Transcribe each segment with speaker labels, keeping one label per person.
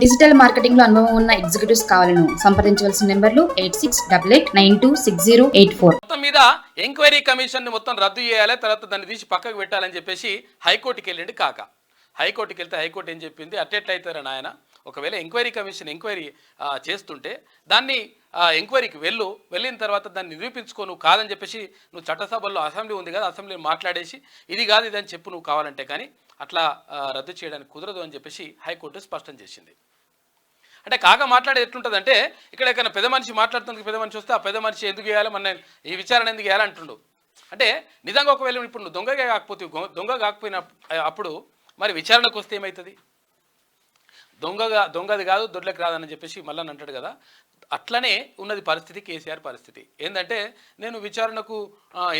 Speaker 1: Digital marketing లో అనుభవం ఉన్న ఎగ్జిక్యూటివ్స్ కావాలను సంప్రదించవలసిన నెంబర్లు 8688926084.
Speaker 2: మొత్తం మీద ఎంక్వైరీ కమిషన్ ని మొత్తం రద్దు చేయాలి, తర్వాత దాన్ని తీసి పక్కకు పెట్టాలని చెప్పేసి హైకోర్టుకి వెళ్ళండి కాక. హైకోర్టుకి వెళ్తే హైకోర్టు ఏం చెప్పింది, అట్టెట్లయితారా నాయన, ఒకవేళ ఎంక్వైరీ కమిషన్ ఎంక్వైరీ చేస్తుంటే దాన్ని ఎంక్వైరీకి వెళ్ళిన తర్వాత దాన్ని నిరూపించుకో, నువ్వు కాదని చెప్పేసి నువ్వు చట్టసభల్లో అసెంబ్లీ ఉంది కదా, అసెంబ్లీని మాట్లాడేసి ఇది కాదు ఇదని చెప్పు నువ్వు కావాలంటే, కానీ అట్లా రద్దు చేయడానికి కుదరదు అని చెప్పేసి హైకోర్టు స్పష్టం చేసింది. అంటే కాగా మాట్లాడేది ఎట్లుంటుందంటే, ఇక్కడ ఎక్కడైనా పెద్ద మనిషి మాట్లాడుతున్న పెద్ద మనిషి వస్తే ఆ పెద్ద మనిషి ఎందుకు వేయాలి, మన ఈ విచారణ ఎందుకు వేయాలి అంటుండు. అంటే నిజంగా ఒకవేళ ఇప్పుడు నువ్వు దొంగ కాకపోయిన అప్పుడు మరి విచారణకు వస్తే ఏమవుతుంది, దొంగది కాదు దొడ్లకు రాదని చెప్పేసి మళ్ళీ అంటాడు కదా. అట్లనే ఉన్నది పరిస్థితి, కేసీఆర్ పరిస్థితి ఏంటంటే, నేను విచారణకు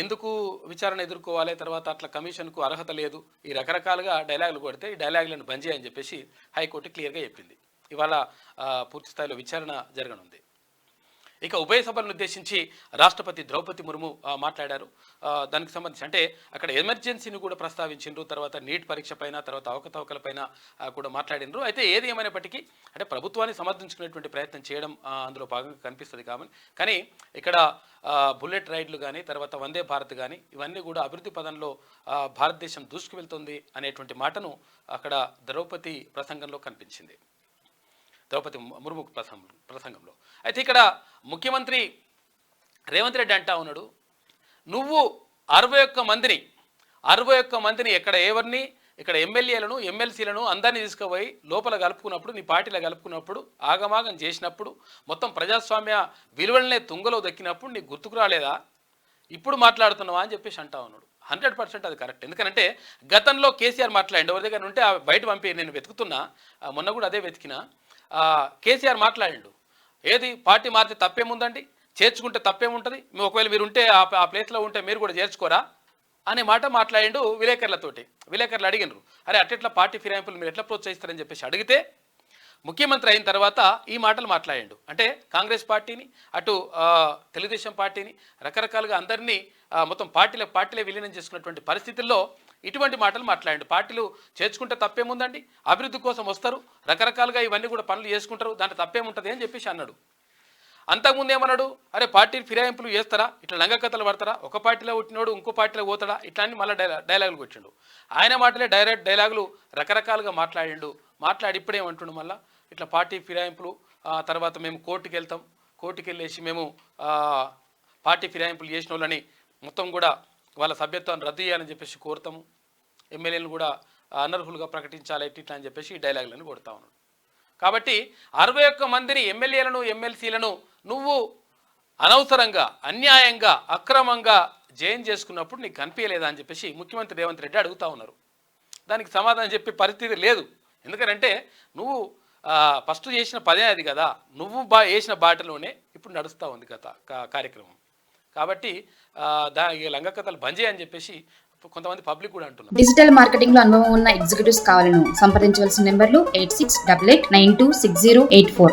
Speaker 2: ఎందుకు విచారణ ఎదుర్కోవాలి, తర్వాత అట్లా కమిషన్కు అర్హత లేదు, ఈ రకరకాలుగా డైలాగులు కొడితే ఈ డైలాగులను బంద్ చేయని చెప్పేసి హైకోర్టు క్లియర్గా చెప్పింది. ఇవాళ పూర్తి స్థాయిలో విచారణ జరగనుంది. ఇక ఉభయ సభలను ఉద్దేశించి రాష్ట్రపతి ద్రౌపది ముర్ము మాట్లాడారు. దానికి సంబంధించి అంటే అక్కడ ఎమర్జెన్సీని కూడా ప్రస్తావించిండ్రు, తర్వాత నీట్ పరీక్ష పైన, తర్వాత అవకతవకలపైన కూడా మాట్లాడినరు. అయితే ఏది ఏమైనప్పటికీ అంటే ప్రభుత్వాన్ని సమర్థించుకునేటువంటి ప్రయత్నం చేయడం అందులో భాగంగా కనిపిస్తుంది. కానీ ఇక్కడ బుల్లెట్ రైడ్లు కానీ, తర్వాత వందే భారత్ కానీ, ఇవన్నీ కూడా అభివృద్ధి పదంలో భారతదేశం దూసుకువెళ్తుంది అనేటువంటి మాటను అక్కడ ద్రౌపది ప్రసంగంలో కనిపించింది, ద్రౌపది ముర్ము ప్రసంగంలో. అయితే ఇక్కడ ముఖ్యమంత్రి రేవంత్ రెడ్డి అంటా ఉన్నాడు, నువ్వు 61 మందిని ఇక్కడ ఎమ్మెల్యేలను ఎమ్మెల్సీలను అందరినీ తీసుకుపోయి లోపల కలుపుకున్నప్పుడు, నీ పార్టీలో కలుపుకున్నప్పుడు, ఆగమాగం చేసినప్పుడు, మొత్తం ప్రజాస్వామ్య విలువలనే తుంగలో దక్కినప్పుడు నీకు గుర్తుకు రాలేదా, ఇప్పుడు మాట్లాడుతున్నావా అని చెప్పేసి అంటా ఉన్నాడు. 100% అది కరెక్ట్. ఎందుకంటే గతంలో కేసీఆర్ మాట్లాడండి, ఎవరి దగ్గర ఉంటే బయట పంపి నేను వెతుకుతున్నా, మొన్న కూడా అదే వెతికినా, కేసీఆర్ మాట్లాడిండు, ఏది పార్టీ మారితే తప్పేముందండి, చేర్చుకుంటే తప్పేముంటుంది, ఒకవేళ మీరు ఉంటే ఆ ప్లేస్లో ఉంటే మీరు కూడా చేర్చుకోరా అనే మాట మాట్లాడిండు విలేకరులతోటి. విలేకరులు అడిగినరు, అరే అట్లా పార్టీ ఫిరాయింపులు మీరు ఎట్లా ప్రోత్సహిస్తారని చెప్పేసి అడిగితే, ముఖ్యమంత్రి అయిన తర్వాత ఈ మాటలు మాట్లాడిండు. అంటే కాంగ్రెస్ పార్టీని, అటు తెలుగుదేశం పార్టీని, రకరకాలుగా అందరినీ మొత్తం పార్టీలే విలీనం చేసుకున్నటువంటి పరిస్థితుల్లో ఇటువంటి మాటలు మాట్లాడండి. పార్టీలు చేర్చుకుంటే తప్పేముందండి, అభివృద్ధి కోసం వస్తారు, రకరకాలుగా ఇవన్నీ కూడా పనులు చేసుకుంటారు, దాంట్లో తప్పేముంటుంది అని చెప్పేసి అన్నాడు. అంతకుముందు ఏమన్నాడు, అరే పార్టీ ఫిరాయింపులు చేస్తారా, ఇట్లా లంగకథలు పడతారా, ఒక పార్టీలో పుట్టినోడు ఇంకో పార్టీలో పోతాడా, ఇట్లా అని మళ్ళీ డైలాగులు కొట్టిండు. ఆయన మాటలే డైరెక్ట్ డైలాగులు రకరకాలుగా మాట్లాడి ఇప్పుడేమంటుండు మళ్ళీ, ఇట్లా పార్టీ ఫిరాయింపులు, తర్వాత మేము కోర్టుకి వెళ్ళేసి మేము పార్టీ ఫిరాయింపులు చేసిన వాళ్ళని మొత్తం కూడా వాళ్ళ సభ్యత్వాన్ని రద్దు చేయాలని చెప్పేసి కోరుతాము, ఎమ్మెల్యేలను కూడా అనర్హులుగా ప్రకటించాలి ఇట్లా అని చెప్పేసి ఈ డైలాగులను కొడతా ఉన్నాడు. కాబట్టి 61 మందిని ఎమ్మెల్యేలను ఎమ్మెల్సీలను నువ్వు అనవసరంగా, అన్యాయంగా, అక్రమంగా జైన్ చేసుకున్నప్పుడు నీకు కనిపించలేదా అని చెప్పేసి ముఖ్యమంత్రి రేవంత్ రెడ్డి అడుగుతా ఉన్నారు. దానికి సమాధానం చెప్పే పరిస్థితి లేదు. ఎందుకంటే నువ్వు ఫస్ట్ చేసిన పదే అది కదా, నువ్వు వేసిన బాటలోనే ఇప్పుడు నడుస్తూ ఉంది కార్యక్రమం. కాబట్టి లంగకథలు బంద్ చేయని చెప్పేసి కొంతమంది పబ్లిక్ కూడా అంటున్నారు.
Speaker 1: డిజిటల్ మార్కెటింగ్ లో అనుభవం ఉన్న ఎగ్జిక్యూటివ్స్ కావాలను సంప్రదించవలసిన నెంబర్లు 8688926084.